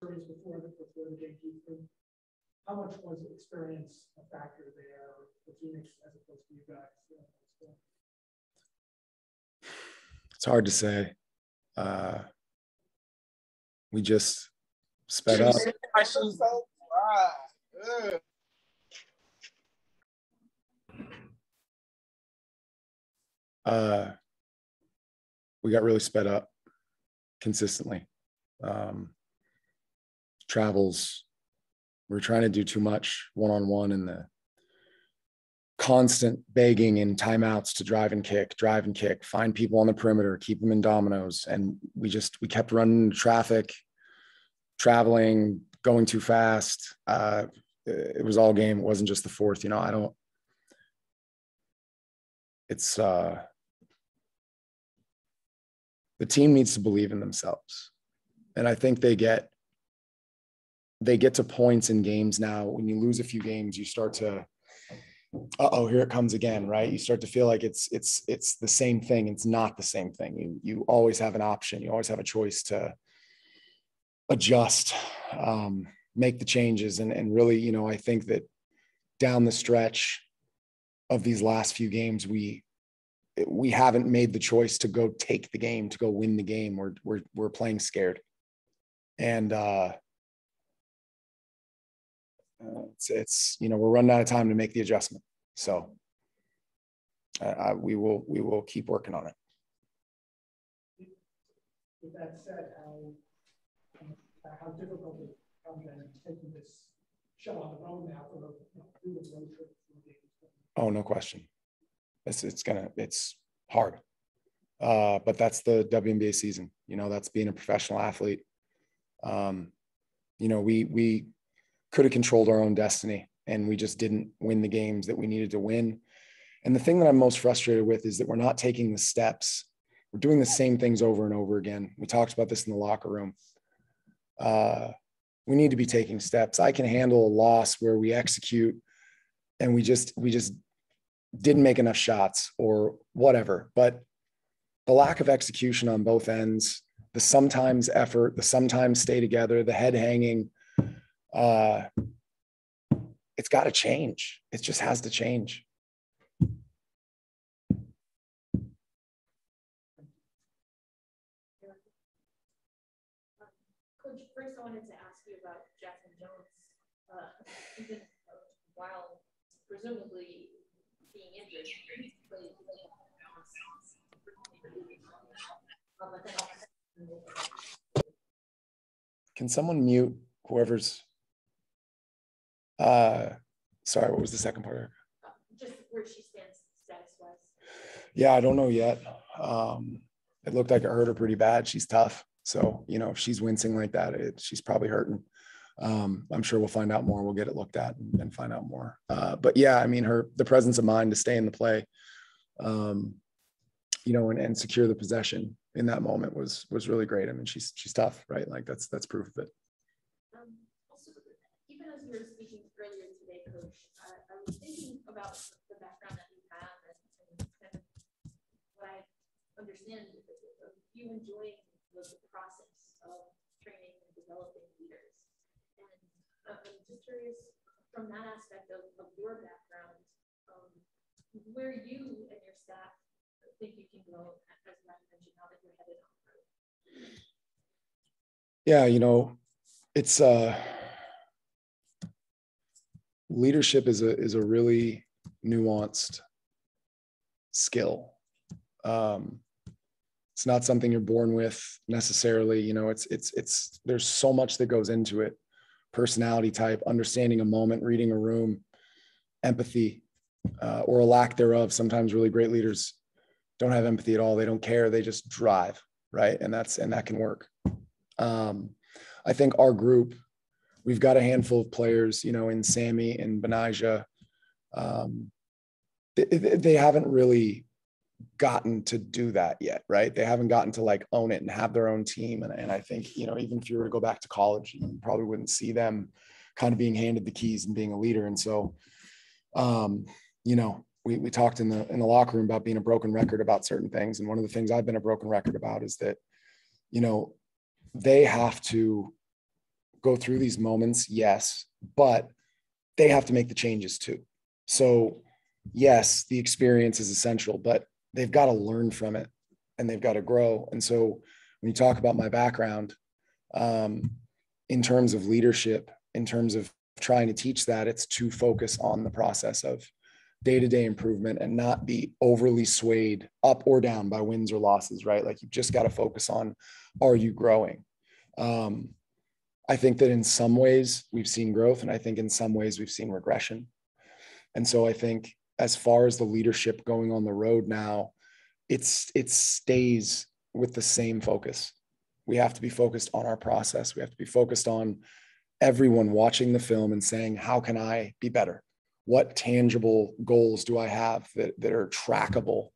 before the game. How much was experience a factor there for Phoenix as opposed to you guys? It's hard to say. We just sped up. We got really sped up consistently. Travels, we were trying to do too much one-on-one, and the constant begging and timeouts to drive and kick, find people on the perimeter, keep them in dominoes. And we kept running into traffic, traveling, going too fast. It was all game. It wasn't just the fourth, the team needs to believe in themselves. And I think they get to points in games now. When you lose a few games, you start to, here it comes again, right? You start to feel like it's the same thing. It's not the same thing. You always have an option. You always have a choice to adjust, make the changes. And really, I think that down the stretch of these last few games, we haven't made the choice to go take the game, to go win the game. We're playing scared. And it's we're running out of time to make the adjustment. So we will keep working on it. With that said, how difficult it becomes taking this show on the road now for through the road trip? Oh, no question. It's hard. But that's the WNBA season. That's being a professional athlete. We could have controlled our own destiny, and we just didn't win the games that we needed to win. And the thing that I'm most frustrated with is that we're not taking the steps. We're doing the same things over and over again. We talked about this in the locker room. We need to be taking steps. I can handle a loss where we execute and we just didn't make enough shots or whatever. But the lack of execution on both ends, the sometimes effort, the sometimes stay together, the head hanging, it's got to change. It just has to change. Coach, first I wanted to ask you about Jackson Jones. Even while presumably being injured, Can someone mute whoever's sorry, what was the second part? Just where she stands status-wise. Yeah, I don't know yet. It looked like it hurt her pretty bad. She's tough. So, if she's wincing like that, she's probably hurting. I'm sure we'll find out more. We'll get it looked at and find out more. But yeah, the presence of mind to stay in the play, and secure the possession in that moment was really great. She's tough, right? Like that's proof of it. Also, even as we were speaking earlier today, Coach, I was thinking about the background that you have and kind of what I understand of you enjoying the process of training and developing leaders. And I'm just curious from that aspect of your background, where you and your staff think you can go, as Matt mentioned, now that you're headed on the road. Yeah, it's leadership is a really nuanced skill. It's not something you're born with necessarily. It's there's so much that goes into it. Personality type, understanding a moment, reading a room, empathy, or a lack thereof. Sometimes really great leaders don't have empathy at all. They don't care. They just drive, right? And that can work. I think our group, we've got a handful of players, in Sammy and Benijah. They haven't really gotten to do that yet, right? They haven't gotten to own it and have their own team. And I think, even if you were to go back to college, you probably wouldn't see them kind of being handed the keys and being a leader. And so, we talked in the locker room about being a broken record about certain things. And one of the things I've been a broken record about is that, they have to go through these moments, yes, but they have to make the changes too. So yes, the experience is essential, but they've got to learn from it and they've got to grow. And so when you talk about my background, in terms of leadership, in terms of trying to teach that, it's to focus on the process of day-to-day improvement and not be overly swayed up or down by wins or losses, right? Like you've just got to focus on, are you growing? I think that in some ways we've seen growth, and I think in some ways we've seen regression. And so I think as far as the leadership going on the road now, it stays with the same focus. We have to be focused on our process. We have to be focused on everyone watching the film and saying, how can I be better? What tangible goals do I have that are trackable,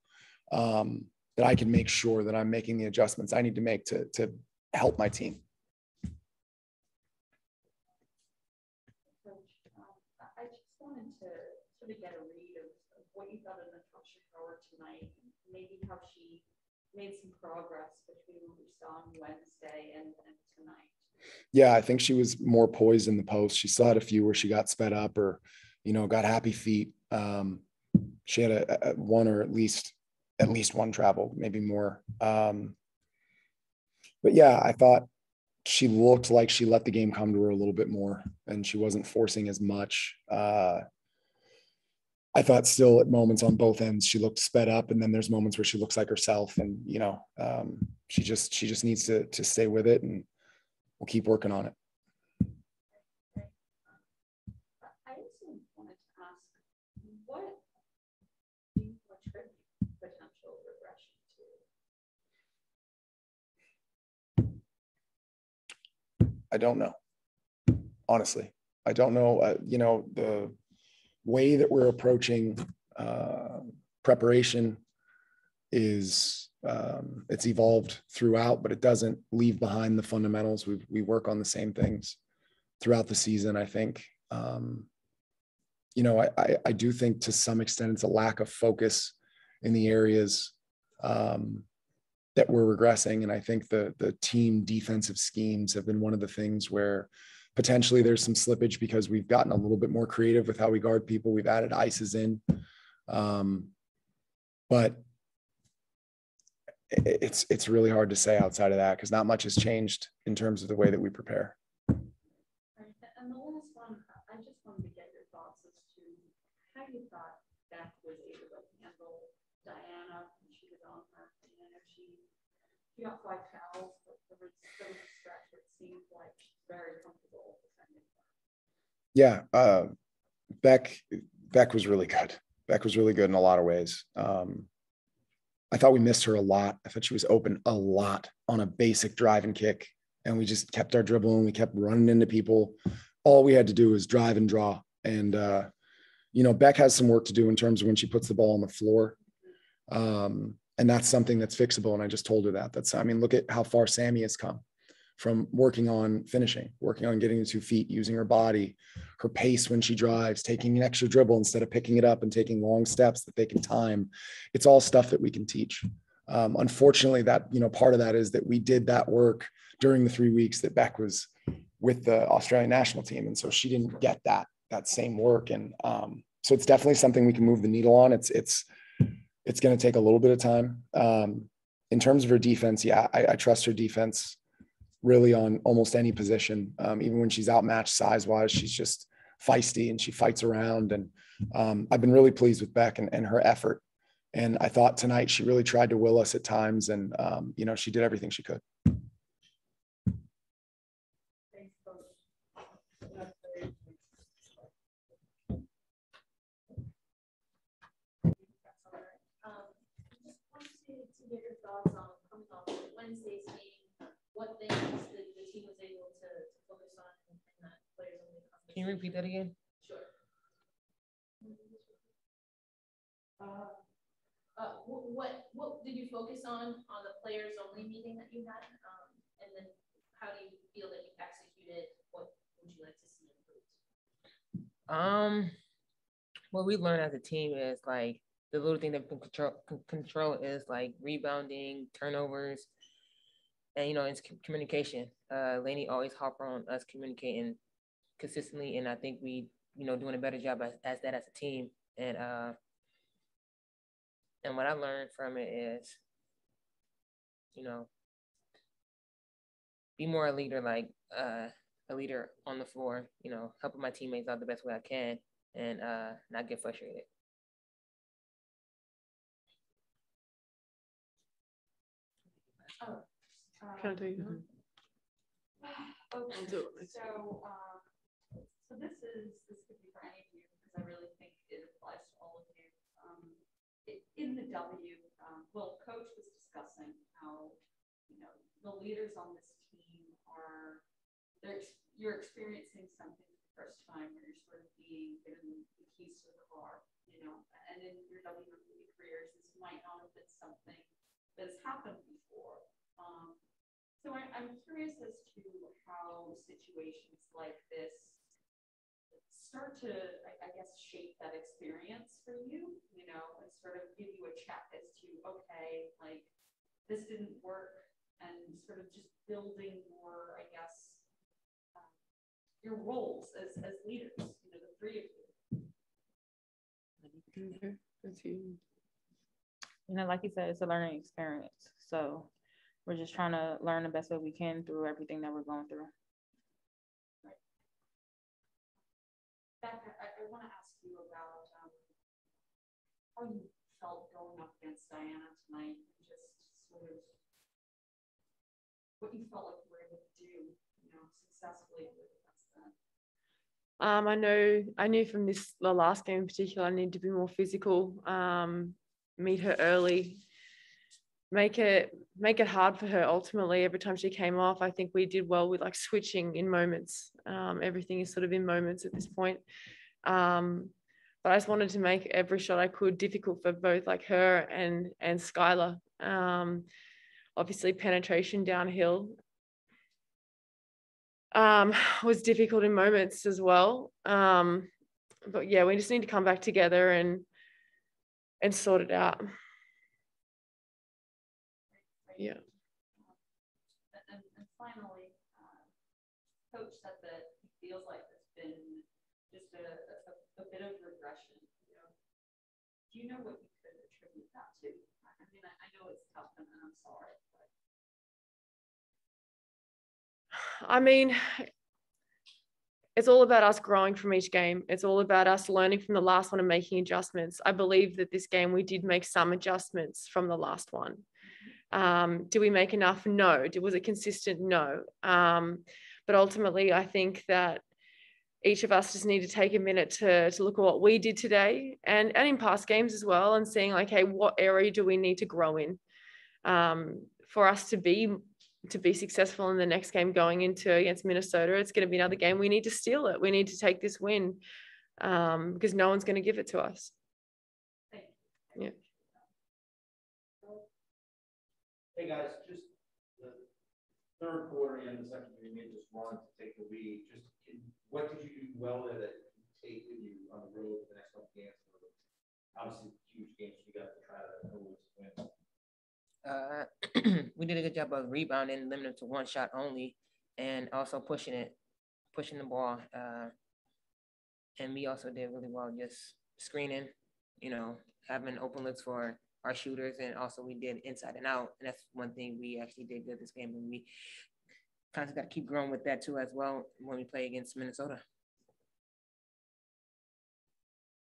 that I can make sure that I'm making the adjustments I need to make to help my team? I just wanted to sort of get a read of what you thought of Natasha Howard tonight, maybe how she made some progress between what we saw on Wednesday and tonight. Yeah, I think she was more poised in the post. She still had a few where she got sped up or, got happy feet. She had a one or at least one travel, maybe more. But yeah, I thought she looked like she let the game come to her a little bit more and she wasn't forcing as much. I thought still at moments on both ends, she looked sped up. And then there's moments where she looks like herself and, she just needs to stay with it and we'll keep working on it. I also wanted to ask, what do you attribute potential regression to? I don't know. Honestly, I don't know. The way that we're approaching preparation is it's evolved throughout, but it doesn't leave behind the fundamentals. We work on the same things throughout the season. I think, I do think to some extent it's a lack of focus in the areas that we're regressing. And I think the team defensive schemes have been one of the things where potentially there's some slippage because we've gotten a little bit more creative with how we guard people. We've added ices in. But it's really hard to say outside of that because not much has changed in terms of the way that we prepare. And the last one, I just wanted to get your thoughts as to how you thought Beth was able to handle Diana when she was on her. I know she got 5 fouls, but there was a stretch where it seemed like she's very comfortable defending her. Yeah, Beck was really good. Beck was really good in a lot of ways. I thought we missed her a lot. I thought she was open a lot on a basic drive and kick. And we just kept our dribble and we kept running into people. All we had to do was drive and draw. And, Beck has some work to do in terms of when she puts the ball on the floor. And that's something that's fixable. And I just told her that. Look at how far Sammy has come from working on finishing, working on getting to 2 feet, using her body, her pace when she drives, taking an extra dribble instead of picking it up and taking long steps that they can time. It's all stuff that we can teach. Unfortunately, that, part of that is that we did that work during the 3 weeks that Beck was with the Australian national team. And so she didn't get that same work. And so it's definitely something we can move the needle on. It's going to take a little bit of time. In terms of her defense, yeah, I trust her defense really on almost any position. Even when she's outmatched size-wise, she's just feisty and she fights around. And I've been really pleased with Beck and her effort. And I thought tonight she really tried to will us at times. And, she did everything she could. Thanks, Coach. Just wanted to get your thoughts on coming off Wednesday's game. What things the team was able to focus on in that players only conversation. Can you repeat that again? Sure. What did you focus on the players only meeting that you had? And then how do you feel that you executed? What would you like to see improved? What we learned as a team is like the little thing that we can control is like rebounding, turnovers. And, it's communication. Lainey always harp on us communicating consistently. And I think we, doing a better job as that as a team. And what I learned from it is, be more a leader, like a leader on the floor, helping my teammates out the best way I can and not get frustrated. Can I do you? Okay. Do it. So this could be for any of you because I really think it applies to all of you. In the W, Coach was discussing how the leaders on this team you're experiencing something for the first time where you're sort of being given the keys to the car, and in your WWE careers, this might not have been something that has happened before. So I'm curious as to how situations like this start to, I guess, shape that experience for you, and sort of give you a check as to, okay, like this didn't work, and sort of just building more, I guess, your roles as leaders, the three of you. Okay, that's you. Like you said, it's a learning experience. So we're just trying to learn the best way we can through everything that we're going through. Right. Becca, I want to ask you about how you felt going up against Diana tonight, and just sort of what you felt like you were able to do, successfully against that. I knew from the last game in particular, I needed to be more physical, meet her early, make it hard for her. Ultimately, every time she came off, I think we did well with like switching in moments. Everything is sort of in moments at this point. But I just wanted to make every shot I could difficult for both like her and Skylar. Obviously penetration downhill was difficult in moments as well. But yeah, we just need to come back together and sort it out. Yeah. And finally, Coach said that he feels like it's been just a bit of regression. Do you know what you could attribute that to? I mean, I know it's tough, and I'm sorry. I mean, it's all about us growing from each game. It's all about us learning from the last one and making adjustments. I believe that this game we did make some adjustments from the last one. Did we make enough? No. Was it consistent? No. But ultimately, I think that each of us just need to take a minute to look at what we did today and in past games as well, and seeing like, hey, what area do we need to grow in for us to be successful in the next game going into against Minnesota. It's going to be another game. We need to steal it. We need to take this win because no one's going to give it to us. Yeah. Hey guys, just the third quarter and the second, you made this run to take the lead. What did you do well there that you take with you on the road for the next couple games? Obviously, huge games. You got to try to win. We did a good job of rebounding, limiting it to one shot only, and also pushing the ball. And we also did really well just screening, having open looks for our shooters, and also we did inside and out. And that's one thing we actually did good this game, and we kind of got to keep growing with that too as well when we play against Minnesota.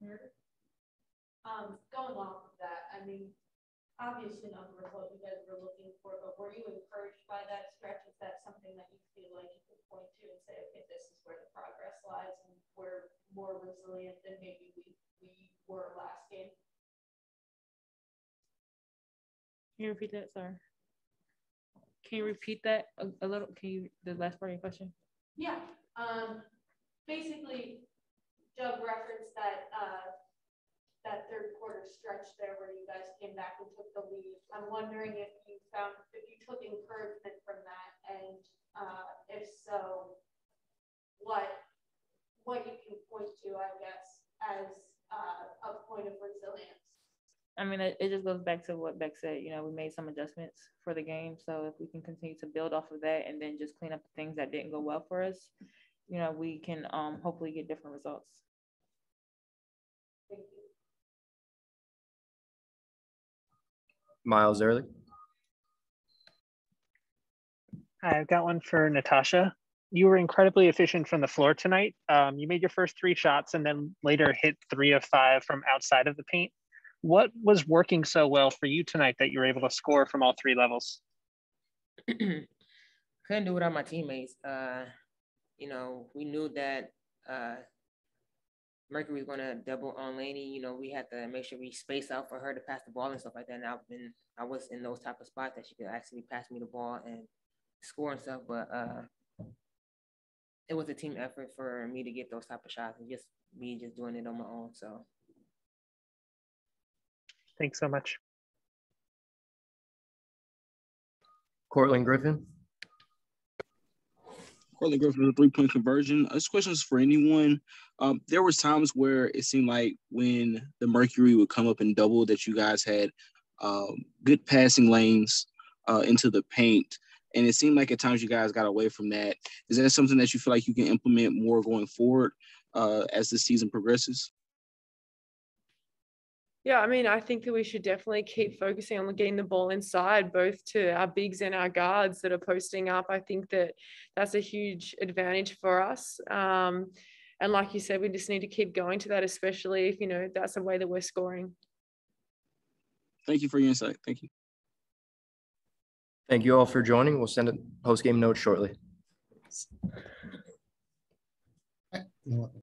Going off of that, I mean, obviously not the result you guys were looking for, but were you encouraged by that stretch? Is that something that you feel like you could point to and say, okay, this is where the progress lies and we're more resilient than maybe we were last game? Can you repeat that, sir? Can you repeat that a little? The last part of your question? Yeah. Basically, Doug referenced that that third quarter stretch there where you guys came back and took the lead. I'm wondering if you took encouragement from that, and if so, what you can point to, I guess, as a point of resilience. I mean, it just goes back to what Beck said. You know, we made some adjustments for the game. So if we can continue to build off of that and then just clean up the things that didn't go well for us, you know, we can hopefully get different results. Miles Early. Hi, I've got one for Natasha. You were incredibly efficient from the floor tonight. You made your first 3 shots and then later hit 3 of 5 from outside of the paint. What was working so well for you tonight that you were able to score from all 3 levels? Couldn't do it without my teammates. You know, we knew that Mercury was going to double on Laney. You know, we had to make sure we space out for her to pass the ball and stuff like that. And I was in those type of spots that she could actually pass me the ball and score and stuff. But it was a team effort for me to get those type of shots and just me just doing it on my own. So. Thanks so much. Cortland Griffin. Cortland Griffin with a 3-point conversion. This question is for anyone. There was times where it seemed like when the Mercury would come up and double that you guys had good passing lanes into the paint. And it seemed like at times you guys got away from that. Is that something that you feel like you can implement more going forward as the season progresses? Yeah, I mean, I think that we should definitely keep focusing on getting the ball inside, both to our bigs and our guards that are posting up. I think that that's a huge advantage for us. And like you said, we just need to keep going to that, especially if, you know, that's the way that we're scoring. Thank you for your insight. Thank you. Thank you all for joining. We'll send a post-game note shortly.